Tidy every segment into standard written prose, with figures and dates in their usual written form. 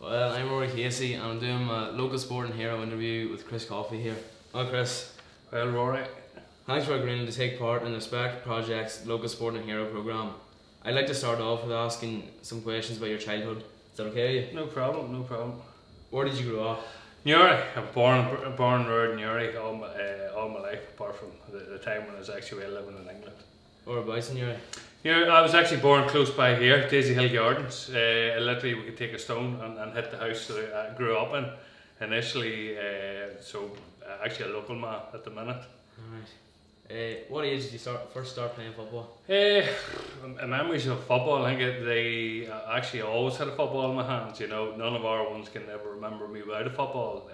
Well, I'm Rory and I'm doing my local sport and hero interview with Coffey here. Hi Chris. Well, Rory. Thanks for agreeing to take part in the Spec Project's local sport and hero programme. I'd like to start off with asking some questions about your childhood. Is that okay? No problem, no problem. Where did you grow up? Newry. I'm born and reared in Newry all my life, apart from the time when I was actually living in England. Whereabouts in Newry? Yeah, I was actually born close by here, Daisy Hill Gardens. Literally, we could take a stone and hit the house that I grew up in initially. Actually a local man at the minute. Alright. What age did you first start playing football? Memories of football, I think they actually always had a football in my hands. You know, none of our ones can ever remember me without a football.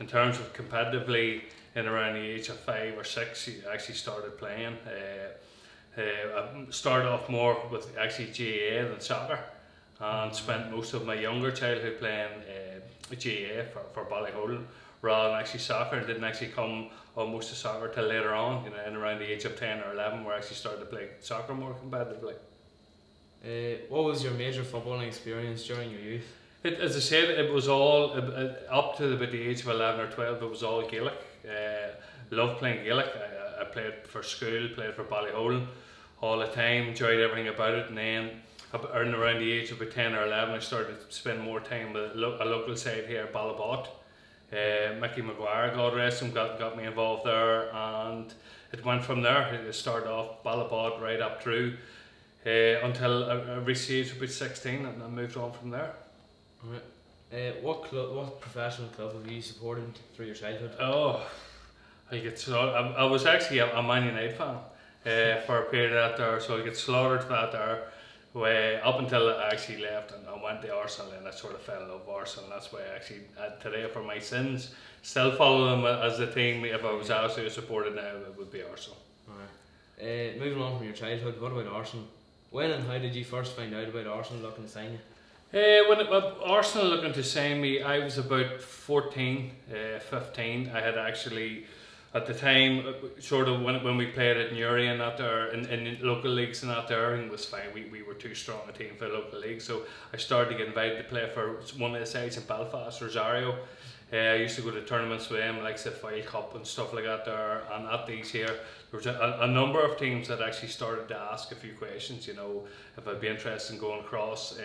In terms of competitively, in around the age of 5 or 6, you actually started playing. I started off more with actually GAA than soccer, and spent most of my younger childhood playing GAA for Ballyholden rather than actually soccer, and didn't actually come almost to soccer till later on, you know, in around the age of 10 or 11, where I actually started to play soccer more competitively. What was your major footballing experience during your youth? As I said, it was all up to about the age of 11 or 12. It was all Gaelic. Loved playing Gaelic. I played for school, played for Ballyholden all the time, enjoyed everything about it, and then around the age of about 10 or 11 I started to spend more time with a local side here, Ballabot. Mickey Maguire, God rest him, got me involved there, and it went from there. It started off Ballabot right up through until I reached the age of about 16, and I moved on from there. Right. What professional club have you supported through your childhood? Oh, I was actually a Man United fan for a period out there, so I get slaughtered for that there. Way up until I actually left and I went to Arsenal, and I sort of fell in love with Arsenal. That's why I actually today, for my sins, still follow them as a team. If I was asked to support it now, it would be Arsenal. Alright. Moving on from your childhood, what about Arsenal? When and how did you first find out about Arsenal looking to sign you? When Arsenal looking to sign me, I was about 14, 15. I had actually, at the time, sort of when we played at Newry and that there, in local leagues and that there, everything was fine. We were too strong a team for the local league, so I started to get invited to play for one of the sides in Belfast, Rosario. I used to go to tournaments with them, like the File Cup and stuff like that there, and at these here, there was a number of teams that actually started to ask a few questions, you know, if I'd be interested in going across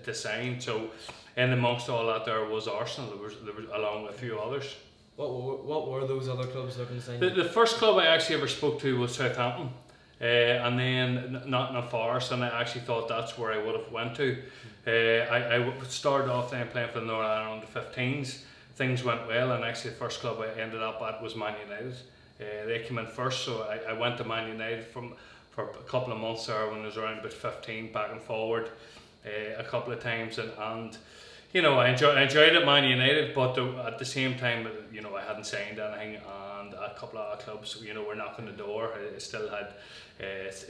to sign. So in amongst all that there was Arsenal, there was along with a few others. What were those other clubs looking to sign? The first club I actually ever spoke to was Southampton, and then Nottingham Forest, and I actually thought that's where I would have went to. I started off then playing for the Northern Ireland under-15s. Things went well, and actually the first club I ended up at was Man United. They came in first, so I went to Man United for a couple of months there when I was around about 15, back and forward a couple of times, and you know, I enjoyed it at Man United, but at the same time, you know, I hadn't signed anything, and a couple of other clubs, you know, were knocking the door. I still had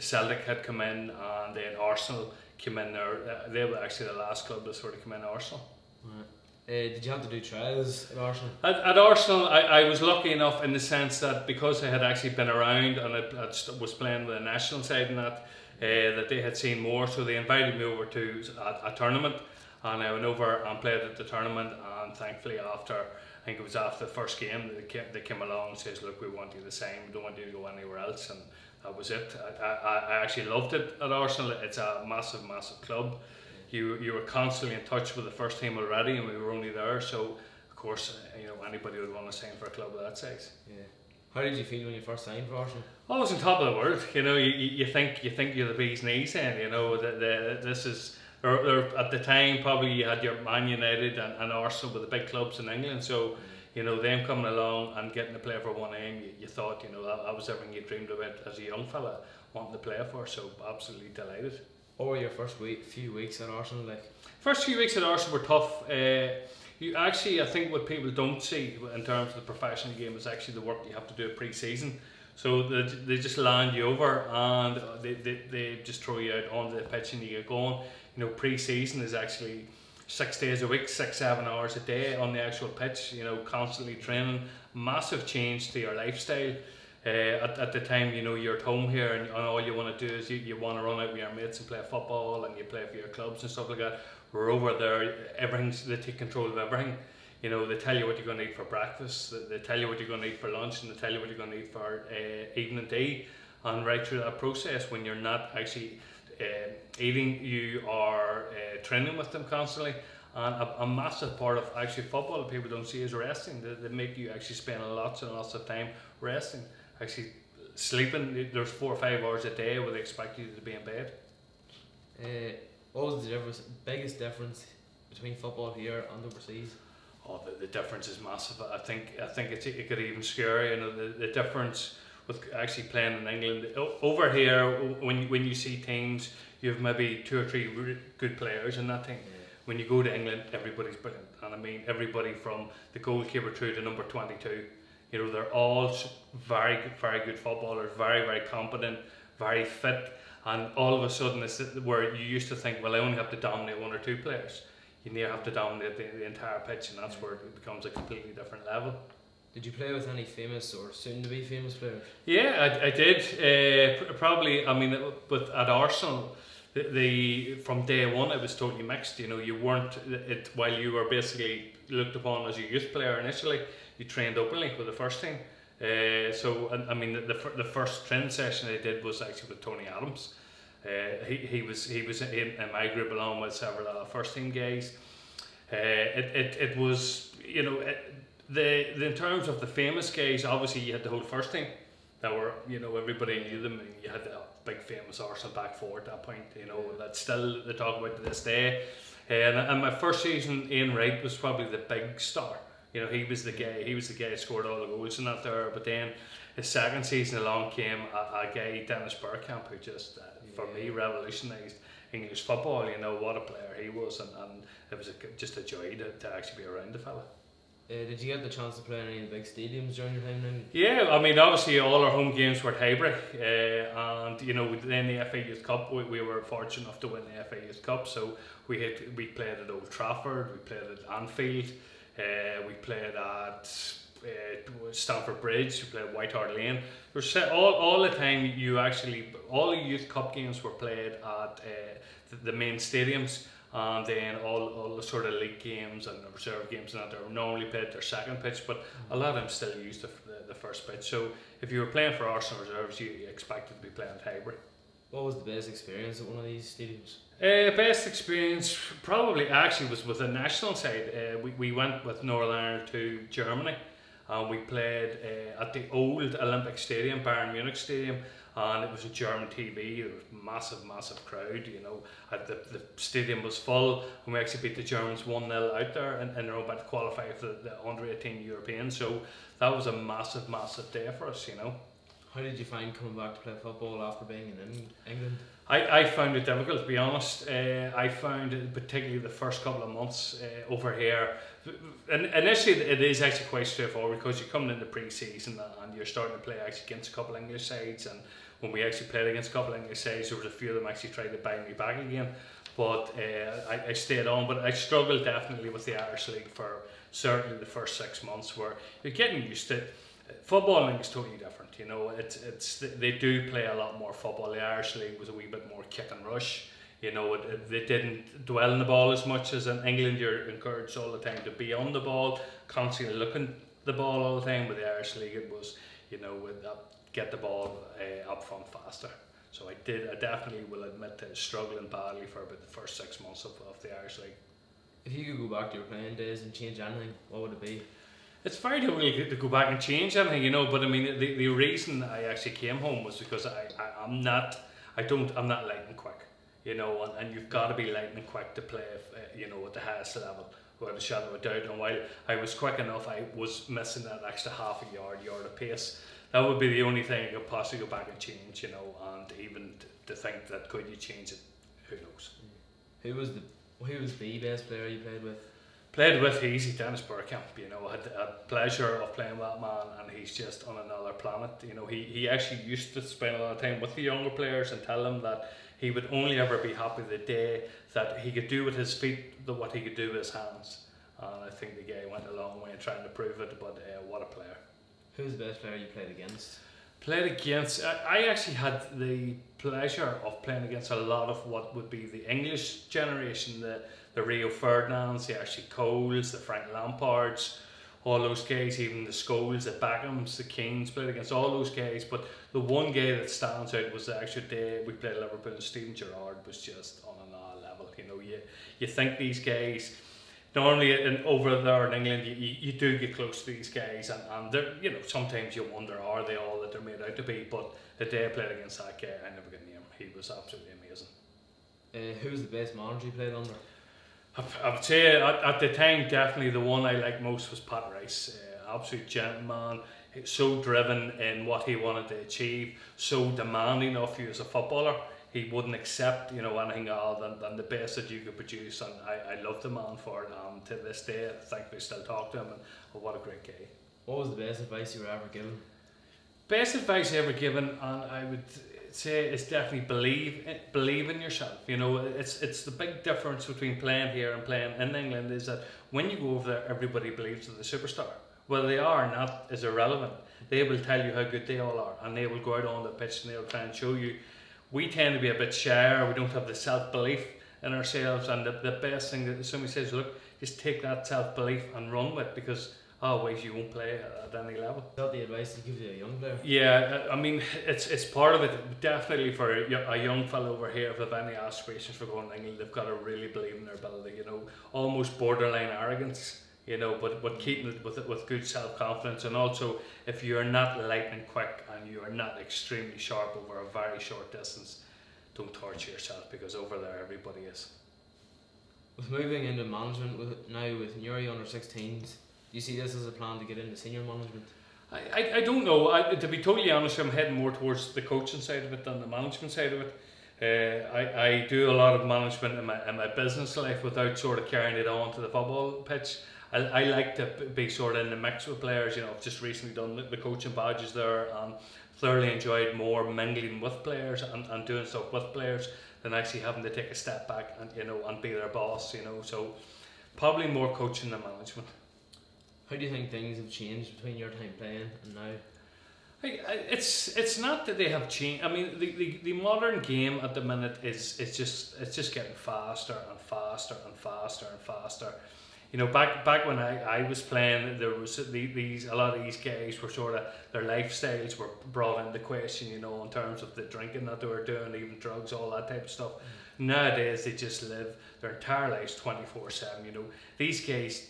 Celtic had come in, and then Arsenal came in there. They were actually the last club that sort of came in, Arsenal. Right. Did you have to do trials at Arsenal? At Arsenal, I was lucky enough in the sense that because I had actually been around and I was playing with the national side and that they had seen more, so they invited me over to a tournament. And I went over and played at the tournament, and thankfully after, I think it was after the first game, they came along and says, look, we want you to sign, we don't want you to go anywhere else, and that was it. I actually loved it at Arsenal. It's a massive, massive club. You were constantly in touch with the first team already, and we were only there, so of course, you know, anybody would want to sign for a club of that size. Yeah. How did you feel when you first signed for Arsenal? I was on top of the world. You know, you think you're the bee's knees, then, you know, this is. At the time, probably you had your Man United and Arsenal with the big clubs in England, so you know, them coming along and getting to play for one aim, you thought, you know, that was everything you dreamed about as a young fella wanting to play for, so absolutely delighted. What were your first few weeks at Arsenal like? First few weeks at Arsenal were tough. You actually, I think what people don't see in terms of the professional game is actually the work you have to do at pre-season. So they just land you over and they just throw you out onto the pitch and you get going. You know, pre-season is actually 6 days a week, 6-7 hours a day on the actual pitch, you know, constantly training. Massive change to your lifestyle. At the time, you know, you're at home here and all you want to do is you want to run out with your mates and play football and you play for your clubs and stuff like that. We're over there, they take control of everything. You know, they tell you what you're going to eat for breakfast, they tell you what you're going to eat for lunch, and they tell you what you're going to eat for evening tea. And right through that process, when you're not actually eating, you are training with them constantly. And a massive part of actually football that people don't see is resting. They make you actually spend lots and lots of time resting. Actually sleeping, there's 4 or 5 hours a day where they expect you to be in bed. What was the biggest difference between football here and overseas? Oh, the difference is massive. I think it could even scare you. You know, the difference with actually playing in England. Over here, when you see teams, you have maybe 2 or 3 good players in that team. Yeah. When you go to England, everybody's brilliant, and I mean everybody from the goalkeeper through to number 22. You know, they're all very good footballers, very competent, very fit, and all of a sudden it's where you used to think, well, I only have to dominate 1 or 2 players. You near have to dominate the entire pitch, and that's where it becomes a completely different level. Did you play with any famous or soon-to-be famous players? Yeah, I did. Probably, I mean, at Arsenal, from day one it was totally mixed. You know, you weren't while you were basically looked upon as a youth player initially. You trained openly with the first team. So I mean, the first training session I did was actually with Tony Adams. He was in my group along with several other first team guys. It was, you know, in terms of the famous guys, obviously you had the whole first team that were, you know, everybody knew them, and you had the big famous Arsenal back four at that point, you know, that still they talk about to this day. And my first season, Ian Wright was probably the big star. You know, he was the guy who scored all the goals in that there. But then his second season along came a guy, Dennis Bergkamp, who just for me revolutionised English football. You know, what a player he was, and it was just a joy to actually be around the fella. Did you get the chance to play in any of the big stadiums during your time then? Yeah, I mean, obviously all our home games were at Highbury, and you know, then the FA Youth Cup, we were fortunate enough to win the FA Youth Cup, so we played at Old Trafford, we played at Anfield, we played at Stamford Bridge, we played at White Hart Lane. All the time, all the Youth Cup games were played at the main stadiums. And then all the sort of league games and the reserve games and that are normally played their second pitch, but a lot of them still used the first pitch. So if you were playing for Arsenal reserves, you expected to be playing at Highbury. What was the best experience at one of these stadiums? Best experience probably actually was with the national side. We went with Northern Ireland to Germany, and we played at the old Olympic Stadium, Bayern Munich Stadium. And it was a German TV. There was massive crowd. You know, the stadium was full, and we actually beat the Germans 1-0 out there, and they're about to qualify for the under-18 European. So that was a massive day for us. You know. How did you find coming back to play football after being in England? I found it difficult, to be honest. I found it, particularly the first couple of months over here. And initially, it is actually quite straightforward because you're coming into pre-season and you're starting to play actually against a couple of English sides. And when we actually played against a couple of English sides, there was a few of them actually tried to buy me back again. But I stayed on. But I struggled definitely with the Irish League for certainly the first 6 months, where you're getting used to it. Footballing is totally different, you know. They do play a lot more football. The Irish League was a wee bit more kick and rush. You know, they didn't dwell on the ball as much as in England. You're encouraged all the time to be on the ball, constantly looking at the ball all the time. With the Irish League, it was, you know, get the ball up front faster. So I definitely will admit to struggling badly for about the first 6 months of the Irish League. If you could go back to your playing days and change anything, what would it be? It's very difficult to go back and change anything, you know. But I mean, the reason I actually came home was because I'm not lightning quick, you know, and you've got to be lightning quick to play, you know, at the highest level, without a shadow of a doubt. And while I was quick enough, I was missing that extra half a yard of pace. That would be the only thing I could possibly go back and change, you know. And even to think that could you change it, who knows? Who was the best player you played with? Played with easy Dennis Bergkamp, you know. I had the pleasure of playing with that man, and he's just on another planet. You know, he actually used to spend a lot of time with the younger players and tell them that he would only ever be happy the day that he could do with his feet what he could do with his hands. And I think the guy went a long way in trying to prove it, but what a player. Who's the best player you played against? Played against, I actually had the pleasure of playing against a lot of what would be the English generation, the Rio Ferdinands, the Ashley Coles, the Frank Lampards, all those guys, even the Scholes, the Beckhams, the Keanes, played against all those guys. But the one guy that stands out was the actual day we played Liverpool, and Stephen Gerrard was just on another level. You know, you think these guys, normally over there in England, you do get close to these guys, and they're, you know, sometimes you wonder, are they all that they're made out to be? But the day I played against that guy, I never get near him. He was absolutely amazing. Who's the best manager you played under? I would say at the time, definitely the one I liked most was Pat Rice. Absolute gentleman, so driven in what he wanted to achieve, so demanding of you as a footballer. He wouldn't accept, you know, anything other than the best that you could produce, and I loved the man for it. And to this day, I think we still talk to him, and oh, what a great guy. What was the best advice you were ever given? Best advice ever given, and I would say is definitely believe in yourself. You know, it's the big difference between playing here and playing in England is that when you go over there, everybody believes in the superstar. Whether they are or not is irrelevant. They will tell you how good they all are, and they will go out on the pitch and they'll try and show you. We tend to be a bit shy, we don't have the self-belief in ourselves, and the best thing that somebody says, look, just take that self-belief and run with it, because otherwise you won't play at any level. Is that the advice you give to a young player? Yeah, I mean, it's part of it. Definitely for a young fellow over here, if they've any aspirations for going to England, they've got to really believe in their ability, you know, almost borderline arrogance, you know, but keeping it with good self-confidence. And also, if you're not lightning quick and you are not extremely sharp over a very short distance, don't torture yourself, because over there everybody is. With moving into management now with Rory under 16s, do you see this as a plan to get into senior management? I don't know. To be totally honest, I'm heading more towards the coaching side of it than the management side of it. I do a lot of management in my business life without sort of carrying it on to the football pitch. I like to be sort of in the mix with players. You know, I've just recently done the coaching badges there, and thoroughly enjoyed more mingling with players and doing stuff with players than actually having to take a step back and, you know, and be their boss. You know, so probably more coaching than management. How do you think things have changed between your time playing and now? It's not that they have changed. I mean, the modern game at the minute is just getting faster and faster and faster and faster. You know, back when I was playing, there was a lot of these guys were sort of, their lifestyles were brought into question, you know, in terms of the drinking that they were doing, even drugs, all that type of stuff. Nowadays they just live their entire lives 24/7. You know, these guys,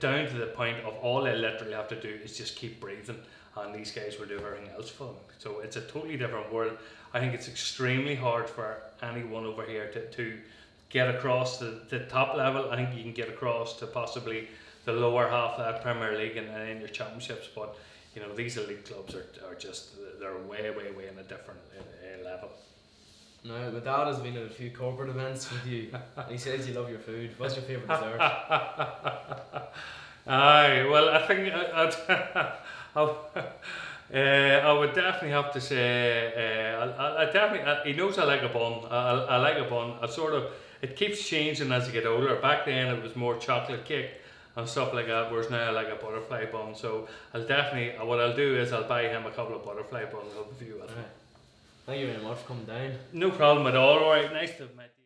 down to the point of all they literally have to do is just keep breathing, and these guys will do everything else for them. So it's a totally different world. I think it's extremely hard for anyone over here to get across the top level. I think you can get across to possibly the lower half of that Premier League and then your championships, but you know, these elite clubs are just, they're way in a different level. Now, my dad has been at a few corporate events with you, and he says you love your food. What's your favourite dessert? Aye, well, I think I would definitely have to say, I definitely, he knows I like a bun. I like a bun. It keeps changing as you get older. Back then it was more chocolate cake and stuff like that, whereas now I like a butterfly bun. So what I'll do is I'll buy him a couple of butterfly buns. I'll have a few with him. Thank you very much for coming down. No problem at all. Alright, nice to have met you.